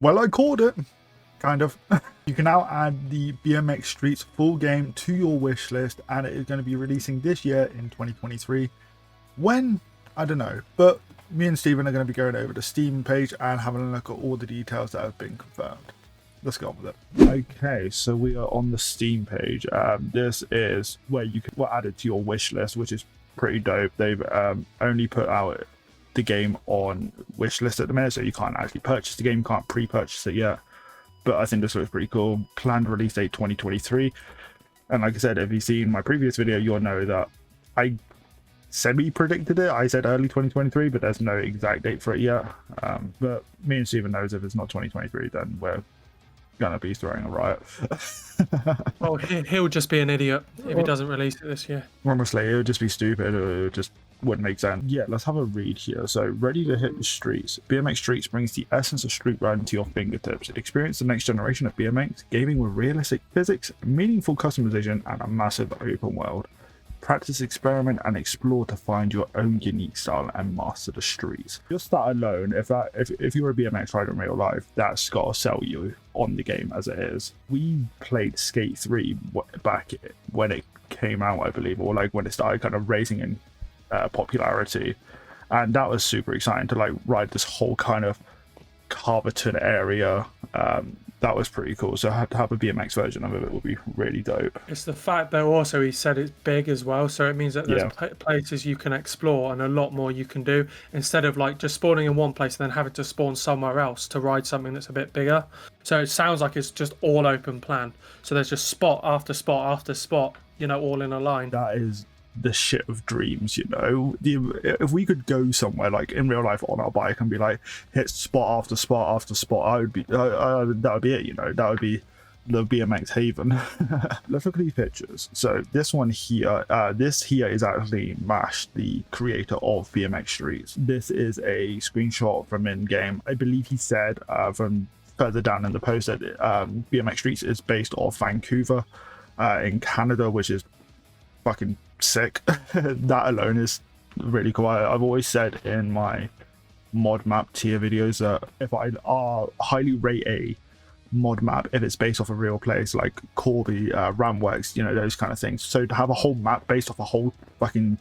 Well, I called it. Kind of. You can now add the BMX Streets full game to your wish list, and it is going to be releasing this year in 2023. When? I don't know. But me and Steven are going to be going over the Steam page and having a look at all the details that have been confirmed. Let's go on with it. Okay, so we are on the Steam page. This is where you can add it to your wish list, which is pretty dope. They've only put out the game on wish list at the minute, so you can't actually purchase the game, can't pre-purchase it yet. But I think this looks pretty cool. Planned release date 2023. And like I said, if you've seen my previous video, you'll know that I semi-predicted it. I said early 2023, but there's no exact date for it yet. But me and Steven knows if it's not 2023, then we're gonna be throwing a riot. Well, he'll just be an idiot if he doesn't release it this year. Honestly, it would just be stupid. It just wouldn't make sense. Yeah, let's have a read here. So, ready to hit the streets. BMX Streets brings the essence of street riding to your fingertips. Experience the next generation of BMX, gaming with realistic physics, meaningful customization, and a massive open world. Practice, experiment, and explore to find your own unique style and master the streets. Just that alone, if you're a BMX rider in real life, that's got to sell you on the game as it is. We played Skate 3 back when it came out, I believe, or like when it started kind of raising in popularity, and that was super exciting to like ride this whole kind of Carverton area. That was pretty cool. So to have a BMX version of it would be really dope. It's the fact that also he said it's big as well, so it means that there's places you can explore and a lot more you can do instead of like just spawning in one place and then having to spawn somewhere else to ride something that's a bit bigger. So it sounds like it's just all open plan. So there's just spot after spot after spot, you know, all in a line. That is the shit of dreams, you know. If we could go somewhere like in real life on our bike and be like hit spot after spot after spot, that would be it, you know. That would be the BMX haven. Let's look at these pictures. So this one here, this here is actually Mash, the creator of BMX Streets. This is a screenshot from in-game. I believe he said from further down in the post that BMX Streets is based off Vancouver in Canada, which is fucking sick. That alone is really cool. I've always said in my mod map tier videos that if I highly rate a mod map if it's based off a real place like Corby, Ramworks, you know, those kind of things. So to have a whole map based off a whole fucking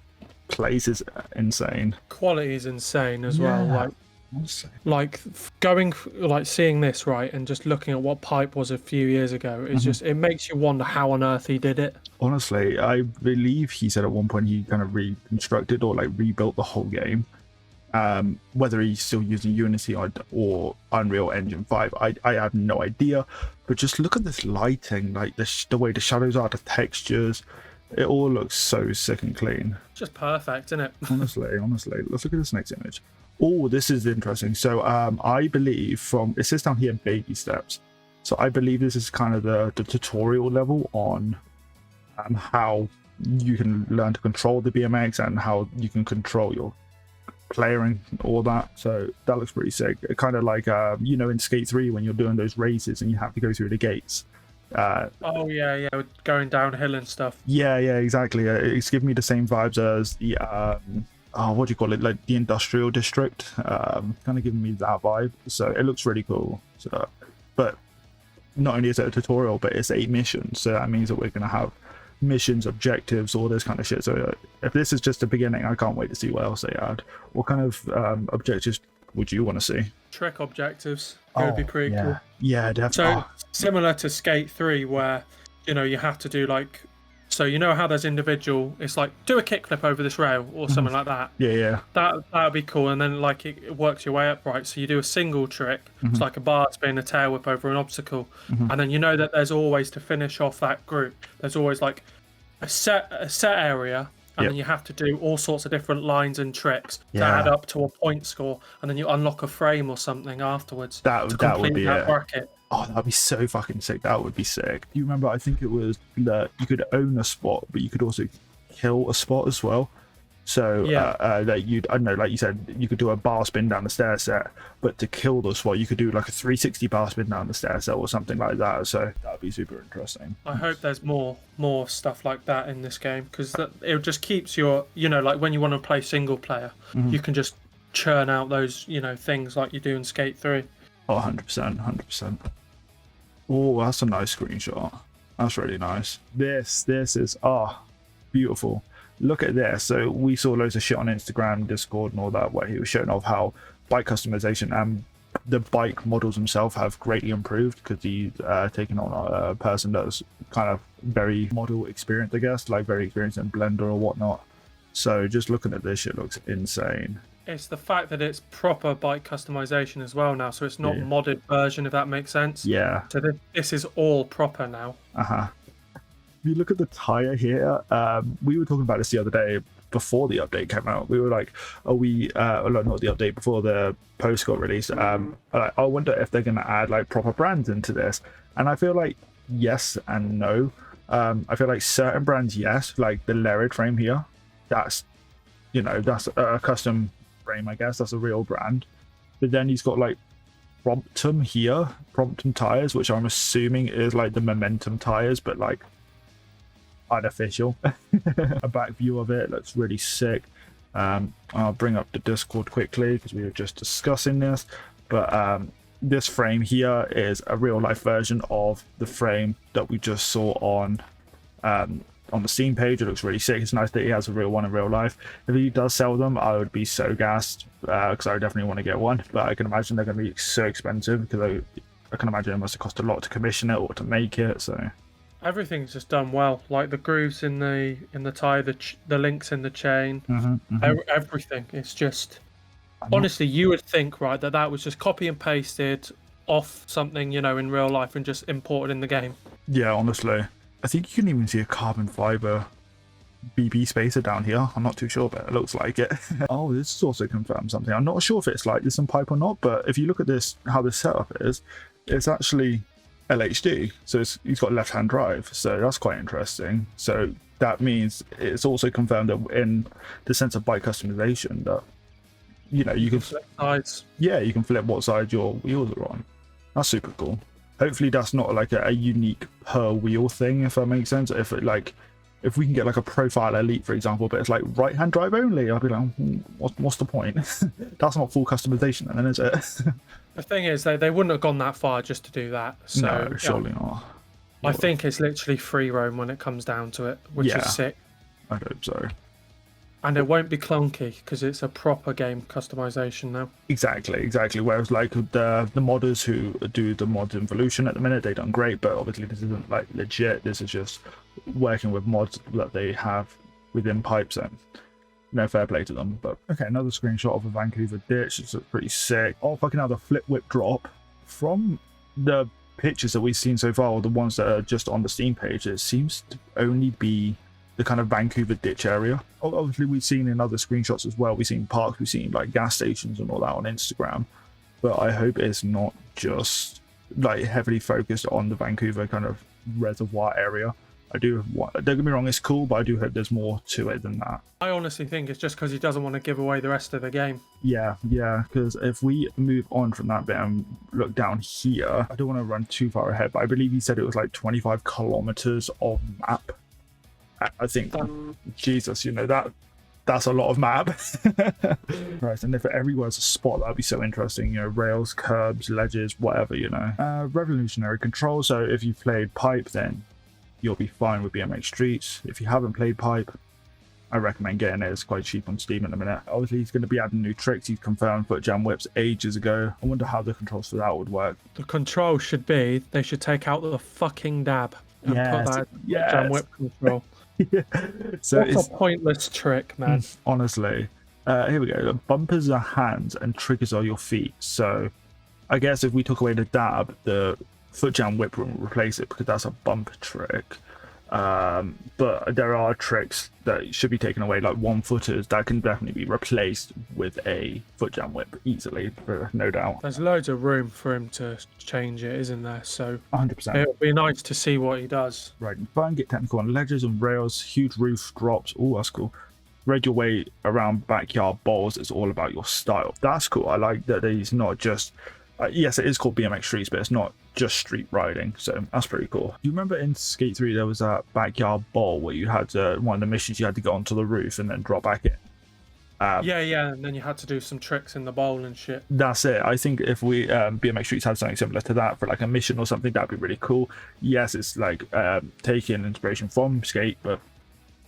place is insane. Quality is insane as well. Like going, like seeing this right and just looking at what pipe was a few years ago is just, it makes you wonder how on earth he did it. Honestly, I believe he said at one point he kind of reconstructed or like rebuilt the whole game. Whether he's still using Unity or Unreal Engine 5, I have no idea. But just look at this lighting, like the way the shadows are, the textures. It all looks so sick and clean. Just perfect, isn't it? honestly, let's look at this next image. Oh, this is interesting. So I believe it says down here baby steps. So I believe this is kind of the tutorial level on how you can learn to control the BMX and how you can control your player and all that. So that looks pretty sick. Kind of like you know, in Skate 3 when you're doing those races and you have to go through the gates. Oh yeah, going downhill and stuff. Yeah, exactly. It's giving me the same vibes as the what do you call it, like the industrial district, kind of giving me that vibe. So it looks really cool. So, but not only is it a tutorial, but it's a mission, so that means that we're going to have missions, objectives, all this kind of shit. So if this is just the beginning, I can't wait to see what else they add. What kind of objectives would you want to see? Trick objectives. It would be pretty cool. Yeah, definitely. So similar to Skate 3 where, you know, you have to do like, so you know how there's individual, it's like do a kickflip over this rail or something like that. Yeah. That would be cool. And then like it works your way up, right? So you do a single trick. It's like a bar spin, a tail whip over an obstacle. And then you know that there's always, to finish off that group, there's always like a set area. And then you have to do all sorts of different lines and tricks to add up to a point score, and then you unlock a frame or something afterwards to complete that bracket. Oh, that'd be so fucking sick. That would be sick. You remember, I think it was that you could own a spot, but you could also kill a spot as well. So that you'd, I don't know, like you said, you could do a bar spin down the stair set, but to kill the spot, you could do like a 360 bar spin down the stair set or something like that. So that'd be super interesting. I hope there's more stuff like that in this game, because it just keeps your, you know, like when you want to play single player, you can just churn out those, you know, things like you do in Skate 3. Oh, 100%, 100%. Oh, that's a nice screenshot. That's really nice. This is beautiful. Look at this. So we saw loads of shit on Instagram, Discord, and all that, where he was showing off how bike customization and the bike models themselves have greatly improved because he's taken on a person that's kind of very model experienced, I guess, like very experienced in Blender or whatnot. So just looking at this shit looks insane. It's the fact that it's proper bike customization as well now, so it's not modded version, if that makes sense. Yeah. So this is all proper now. If you look at the tire here, we were talking about this the other day before the update came out. We were like, not the update, before the post got released. I wonder if they're going to add like proper brands into this. And I feel like yes and no. I feel like certain brands, yes, like the Larid frame here, that's a custom frame, I guess. That's a real brand. But then he's got like Promptum here, Promptum tires, which I'm assuming is like the Momentum tires, but like unofficial. A back view of it looks really sick. I'll bring up the Discord quickly because we were just discussing this, but this frame here is a real life version of the frame that we just saw on the Steam page. It looks really sick. It's nice that he has a real one in real life. If he does sell them, I would be so gassed because I would definitely want to get one, but I can imagine they're going to be so expensive because I can imagine it must have cost a lot to commission it or to make it. So everything's just done well, like the grooves in the tire, the links in the chain, everything. It's just honestly, you would think, right, that was just copy and pasted off something, in real life and just imported in the game. Yeah, honestly, I think you can even see a carbon fiber BB spacer down here. I'm not too sure, but it looks like it. Oh, this is also confirmed something. I'm not sure if it's like this in pipe or not, but if you look at this, how this setup is, it's actually LHD, so he's got left-hand drive, so that's quite interesting. So that means it's also confirmed that in the sense of bike customization that you can flip sides. Yeah, you can flip what side your wheels are on. That's super cool. Hopefully that's not like a unique per wheel thing, if that makes sense. If we can get like a Profile Elite, for example, but it's like right-hand drive only, I'll be like, what's the point? That's not full customization then, is it? The thing is, they wouldn't have gone that far just to do that. So, no, surely not. I think it's literally free roam when it comes down to it, which is sick. I hope so. And it won't be clunky because it's a proper game customization now. Exactly. Whereas like the modders who do the mod evolution at the minute, they've done great, but obviously this isn't like legit. This is just working with mods that they have within pipes, and fair play to them. But okay, another screenshot of a Vancouver Ditch. It's pretty sick. Oh, fucking hell, the flip whip drop. From the pictures that we've seen so far, or the ones that are just on the Steam page, it seems to only be the kind of Vancouver Ditch area. Obviously, we've seen in other screenshots as well. We've seen parks, we've seen like gas stations and all that on Instagram. But I hope it's not just like heavily focused on the Vancouver kind of reservoir area. Don't get me wrong, it's cool, but I do hope there's more to it than that. I honestly think it's just because he doesn't want to give away the rest of the game. Yeah, because if we move on from that bit and look down here, I don't want to run too far ahead, but I believe he said it was like 25 kilometers of map. I think, Jesus, that's a lot of map. Right, and if everywhere's a spot, that'd be so interesting. Rails, curbs, ledges, whatever. Revolutionary control. So if you've played Pipe, then you'll be fine with BMX Streets. If you haven't played Pipe, I recommend getting it. It's quite cheap on Steam at the minute. Obviously, he's going to be adding new tricks. He's confirmed foot jam whips ages ago. I wonder how the controls for that would work. The control should be, they should take out the fucking dab and put that jam whip control. So it's a pointless trick, man. Honestly. Here we go. The bumpers are hands and triggers are your feet. So I guess if we took away the dab, the foot jam whip will replace it because that's a bump trick. But there are tricks that should be taken away, like one footers that can definitely be replaced with a foot jam whip easily, no doubt. There's loads of room for him to change it, isn't there? So 100%. It'll be nice to see what he does. Right, fine, get technical on ledges and rails, huge roof drops. Oh, that's cool. Read your way around backyard bowls. It's all about your style. That's cool. I like that he's not just yes, it is called BMX Streets, but it's not just street riding, so that's pretty cool. Do you remember in Skate 3 there was that backyard bowl where you had one of the missions you had to go onto the roof and then drop back in? Yeah, and then you had to do some tricks in the bowl and shit. That's it. I think if we BMX Streets had something similar to that for like a mission or something, that'd be really cool. Yes, it's like taking inspiration from skate, but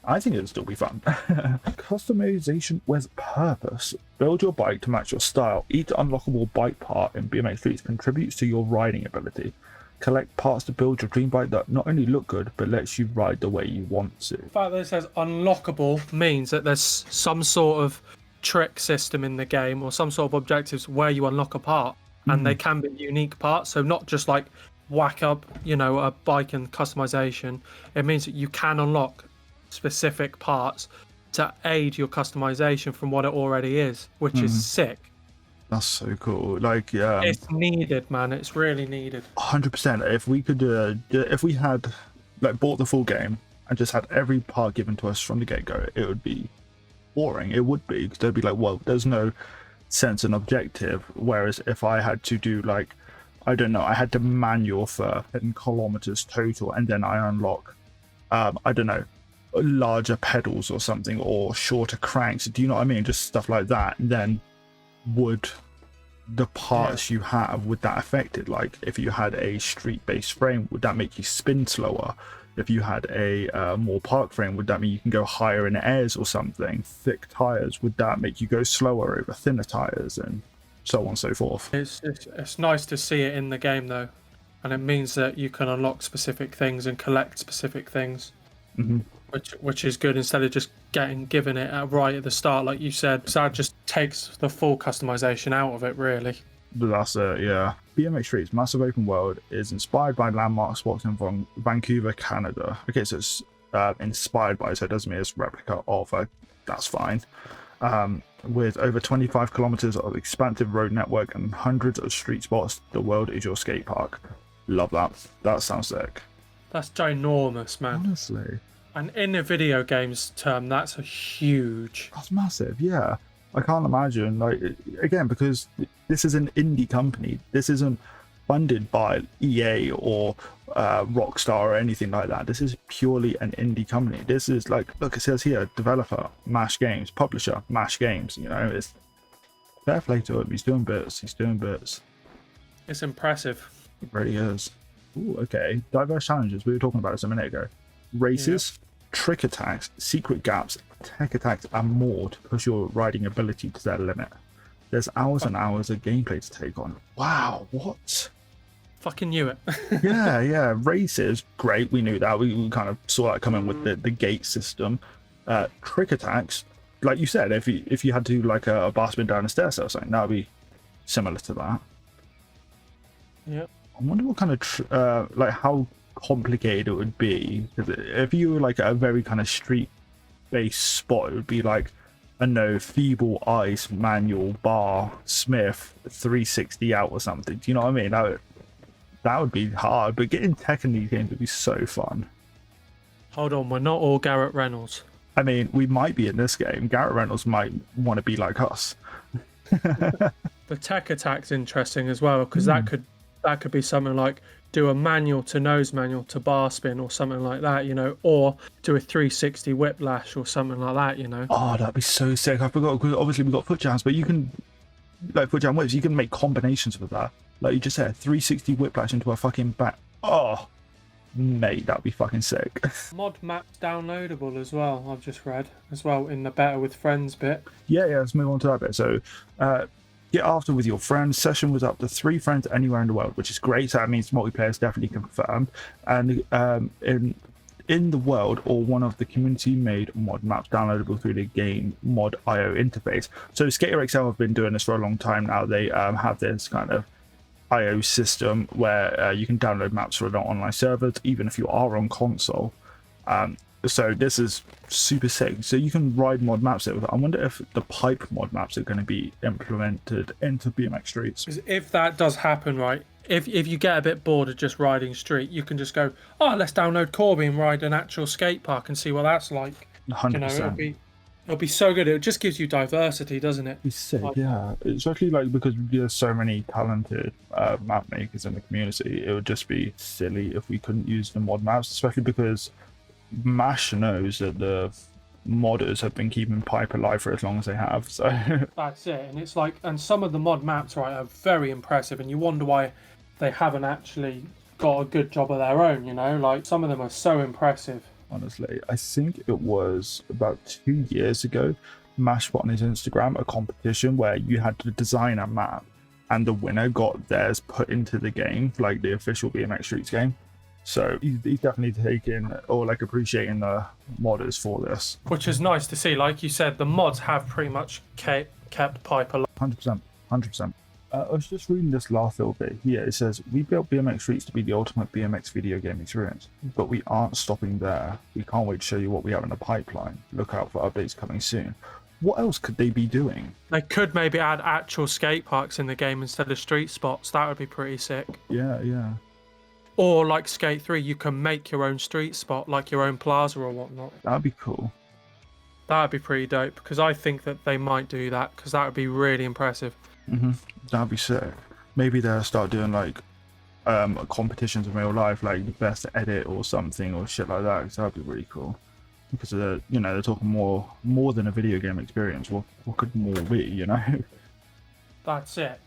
I think it'd still be fun. Customization with purpose. Build your bike to match your style. Each unlockable bike part in BMX Streets contributes to your riding ability. Collect parts to build your dream bike that not only look good, but lets you ride the way you want to. The fact that it says unlockable means that there's some sort of trick system in the game or some sort of objectives where you unlock a part, and they can be unique parts. So not just like whack up, a bike and customization. It means that you can unlock specific parts to aid your customization from what it already is, which is sick. That's so cool. Like, it's needed, man. It's really needed. 100%. If we could, if we had like bought the full game and just had every part given to us from the get-go, it would be boring. It would be, because they'd be like, well, there's no sense and objective. Whereas if I had to do like, I don't know, I had to manual for 10 kilometers total, and then I unlock, I don't know, larger pedals or something, or shorter cranks. Do you know what I mean? Just stuff like that. And then would the parts you have, would that affect it? Like if you had a street-based frame, would that make you spin slower? If you had a more park frame, would that mean you can go higher in airs or something? Thick tires, would that make you go slower over thinner tires, and so on and so forth? It's nice to see it in the game though, and it means that you can unlock specific things and collect specific things. Which is good, instead of just given it right at the start, like you said. So that just takes the full customization out of it, really. That's it, yeah. BMX Streets Massive Open World is inspired by landmark spots in Vancouver, Canada. Okay, so it's inspired by, so it doesn't mean it's a replica of it. That's fine. With over 25 kilometers of expansive road network and hundreds of street spots, the world is your skate park. Love that. That sounds sick. That's ginormous, man. Honestly. And in a video games term, that's a huge. That's massive, yeah. I can't imagine, like, again, because this is an indie company. This isn't funded by EA or Rockstar or anything like that. This is purely an indie company. This is like, look, it says here, developer, Mash Games, publisher, Mash Games. It's fair play to him. He's doing bits. It's impressive. It really is. Ooh, okay. Diverse challenges. We were talking about this a minute ago. Races, trick attacks, secret gaps, tech attacks, and more to push your riding ability to their limit. There's hours and hours of gameplay to take on. Wow, what? Fucking knew it. yeah. Races, great. We knew that. We kind of saw that coming with the gate system. Trick attacks, like you said, if you had to do like a bar spin down a stairs or something, that would be similar to that. Yep. I wonder what kind of like how complicated it would be. If you were like at a very kind of street based spot, it would be like, I know, feeble ice, manual, bar, Smith, 360 out or something. Do you know what I mean? That would be hard, but getting tech in these games would be so fun. Hold on, we're not all Garrett Reynolds. I mean, we might be in this game. Garrett Reynolds might want to be like us. The tech attack's interesting as well, because that could be something like do a manual to nose manual to bar spin or something like that, or do a 360 whiplash or something like that, Oh, that'd be so sick. I forgot, because obviously we've got foot jams, but you can, like foot jam whips, you can make combinations with that. Like you just said, 360 whiplash into a fucking back. Oh, mate, that'd be fucking sick. Mod maps downloadable as well, I've just read, as well, in the Better with Friends bit. Yeah, let's move on to that bit. So, get after with your friends. Session was up to 3 friends anywhere in the world, which is great. So that means multiplayer is definitely confirmed. And in the world, or one of the community-made mod maps downloadable through the game mod.io interface. So Skater XL have been doing this for a long time now. They have this kind of IO system where you can download maps for their online servers, even if you are on console. So this is super sick. So you can ride mod maps there. I wonder if the pipe mod maps are going to be implemented into BMX Streets. If that does happen, right, if you get a bit bored of just riding street, you can just go, let's download Corby and ride an actual skate park and see what that's like. 100%. It'll be so good. It just gives you diversity, doesn't it? It's sick, yeah. Especially like because there's so many talented map makers in the community. It would just be silly if we couldn't use the mod maps, especially because Mash knows that the modders have been keeping Pipe alive for as long as they have. So That's it. And it's like, and some of the mod maps, right, are very impressive, and you wonder why they haven't actually got a good job of their own, you know? Like, some of them are so impressive. honestly, I think it was about 2 years ago, Mash put on his Instagram a competition where you had to design a map and the winner got theirs put into the game, like the official BMX Streets game. So he's definitely taking or like appreciating the modders for this. Which is nice to see. Like you said, the mods have pretty much kept Pipe alive. 100%, 100%. I was just reading this last little bit here. It says, we built BMX Streets to be the ultimate BMX video game experience, but we aren't stopping there. We can't wait to show you what we have in the pipeline. Look out for updates coming soon. What else could they be doing? They could maybe add actual skate parks in the game instead of street spots. That would be pretty sick. Yeah, yeah. Or like Skate 3, you can make your own street spot, like your own plaza or whatnot. That'd be cool. That'd be pretty dope, because I think that they might do that, because that would be really impressive. That'd be sick. Maybe they'll start doing like competitions in real life, like the best edit or something or shit like that. Cause that'd be really cool. Because they're talking more than a video game experience. What could more be? You know. That's it.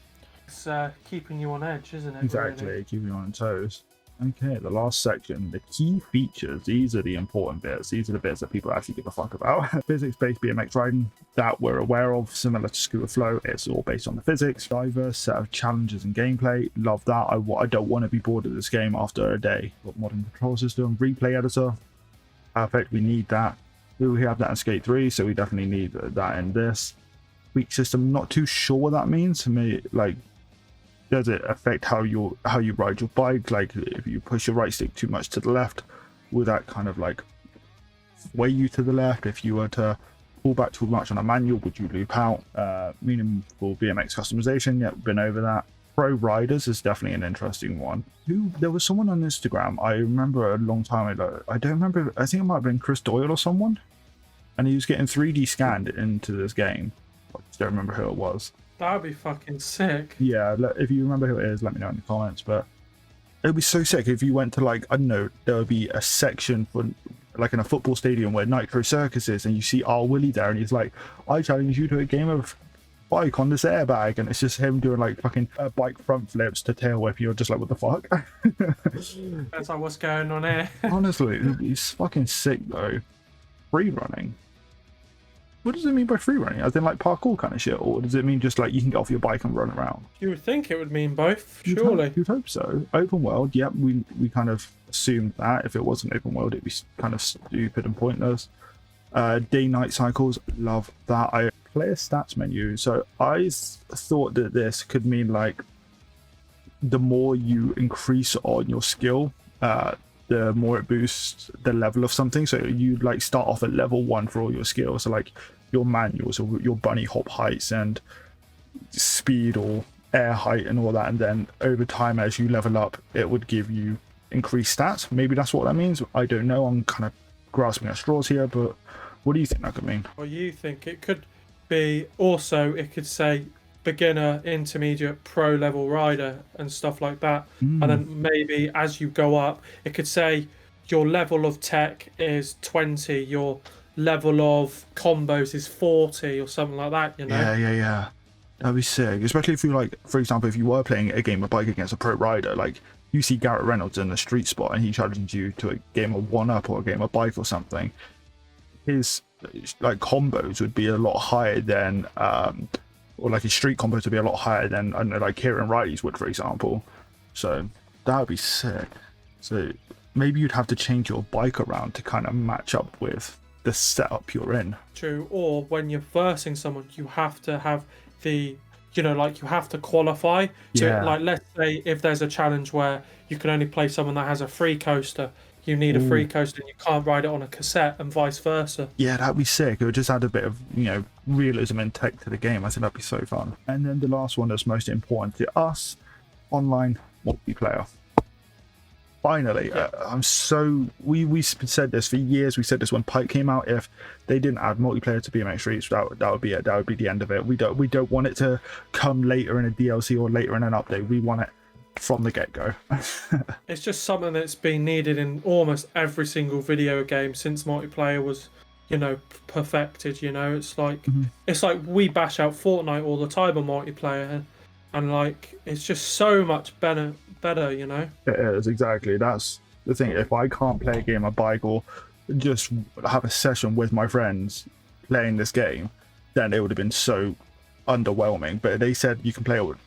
It's keeping you on edge, isn't it? Exactly, really? keeping you on toes. Okay, the last section, the key features. These are the important bits. These are the bits that people actually give a fuck about. Physics-based BMX riding that we're aware of, similar to Scooter Flow. It's all based on the physics. Diverse set of challenges and gameplay. Love that. I don't want to be bored of this game after a day. Got modern control system, replay editor. Perfect, we need that. We have that in Skate 3, so we definitely need that in this. Weak system, not too sure what that means. To me, like, does it affect how you ride your bike? Like, if you push your right stick too much to the left, will that kind of like sway you to the left? If you were to pull back too much on a manual, would you loop out? Meaningful BMX customization, yeah, been over that. Pro riders is definitely an interesting one. There was someone on Instagram, I remember a long time ago, I don't remember, I think it might have been Chris Doyle or someone, and he was getting 3D scanned into this game. I just don't remember who it was. That would be fucking sick. Yeah, if you remember who it is, let me know in the comments. But it would be so sick if you went to, like, I don't know, there would be a section for like in a football stadium where Nitro Circus is, and you see R. Willie there, and he's like, I challenge you to a game of bike on this airbag, and it's just him doing like fucking bike front flips to tail whip. You're just like, what the fuck? That's like, what's going on here? Honestly, it's fucking sick though. Free running. What does it mean by free running? As in like parkour kind of shit, or does it mean just like you can get off your bike and run around? You would think it would mean both, surely. You'd hope so. Open world, yep, we kind of assumed that. If it wasn't open world, it'd be kind of stupid and pointless. Day-night cycles, love that. Player stats menu. So I thought that this could mean like the more you increase on your skill, the more it boosts the level of something. So you like start off at level 1 for all your skills. So like your manuals or your bunny hop heights and speed or air height and all that. And then over time, as you level up, it would give you increased stats. Maybe that's what that means. I don't know. I'm kind of grasping at straws here, but what do you think that could mean? Well, you think it could be also, it could say beginner, intermediate, pro level rider and stuff like that. And then maybe as you go up, it could say your level of tech is 20, your level of combos is 40 or something like that, you know? Yeah. That'd be sick. Especially if you like, for example, if you were playing a game of bike against a pro rider, like you see Garrett Reynolds in the street spot and he challenges you to a game of 1-up or a game of bike or something, his like combos would be a lot higher than or like his street combos would be a lot higher than, I don't know, like Kieran Riley's would, for example. So that would be sick. So maybe you'd have to change your bike around to kind of match up with the setup you're in. True. Or when you're versing someone, you have to have the, you know, like you have to qualify. Yeah. Like, let's say if there's a challenge where you can only play someone that has a free coaster, you need a free coaster and you can't ride it on a cassette and vice versa. Yeah, that'd be sick. It would just add a bit of, you know, realism and tech to the game. I think that'd be so fun. And then the last one that's most important to us, online multiplayer. Finally, I'm so we said this for years. We said this when Pike came out. If they didn't add multiplayer to BMX Streets, that would be it. That would be the end of it. We don't want it to come later in a DLC or later in an update. We want it from the get-go. It's just something that's been needed in almost every single video game since multiplayer was you know, perfected. You know, it's like we bash out Fortnite all the time on multiplayer, and like it's just so much better. You know. It is, exactly. That's the thing. If I can't play a game of bike or just have a session with my friends playing this game, then it would have been so underwhelming. But they said you can play with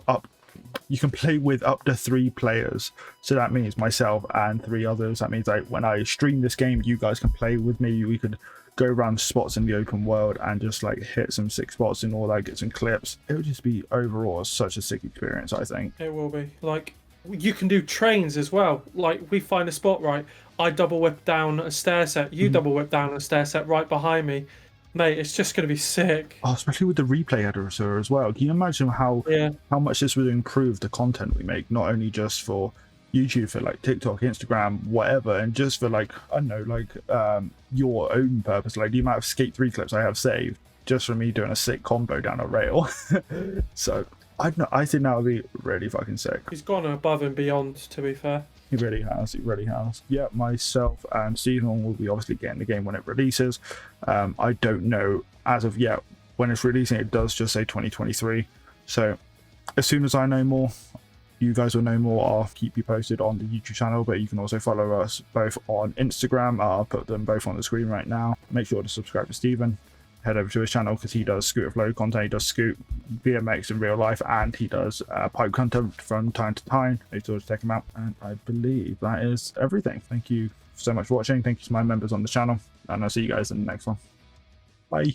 up to 3 players, so that means myself and 3 others. That means like when I stream this game, you guys can play with me. We could go around spots in the open world and just like hit some sick spots and all that, get some clips. It would just be overall such a sick experience, I think. It will be. Like, you can do trains as well. Like, we find a spot, right, I double whip down a stair set, you double whip down a stair set right behind me. Mate, it's just going to be sick. Oh, especially with the replay editor as well. Can you imagine how much this would improve the content we make, not only just for YouTube, for like TikTok, Instagram, whatever, and just for like, I don't know, like your own purpose, like the amount of Skate 3 clips I have saved just for me doing a sick combo down a rail. So I think that would be really fucking sick. He's gone above and beyond, to be fair. He really has. He really has. Yeah, myself and Stephen will be obviously getting the game when it releases. I don't know as of yet when it's releasing. It does just say 2023. So as soon as I know more, you guys will know more. I'll keep you posted on the YouTube channel, but you can also follow us both on Instagram. I'll put them both on the screen right now. Make sure to subscribe to Stephen. Head over to his channel because he does scooter flow content. He does scoot BMX in real life, and he does pipe content from time to time. Make sure to check him out. And I believe that is everything. Thank you so much for watching. Thank you to my members on the channel, and I'll see you guys in the next one. Bye.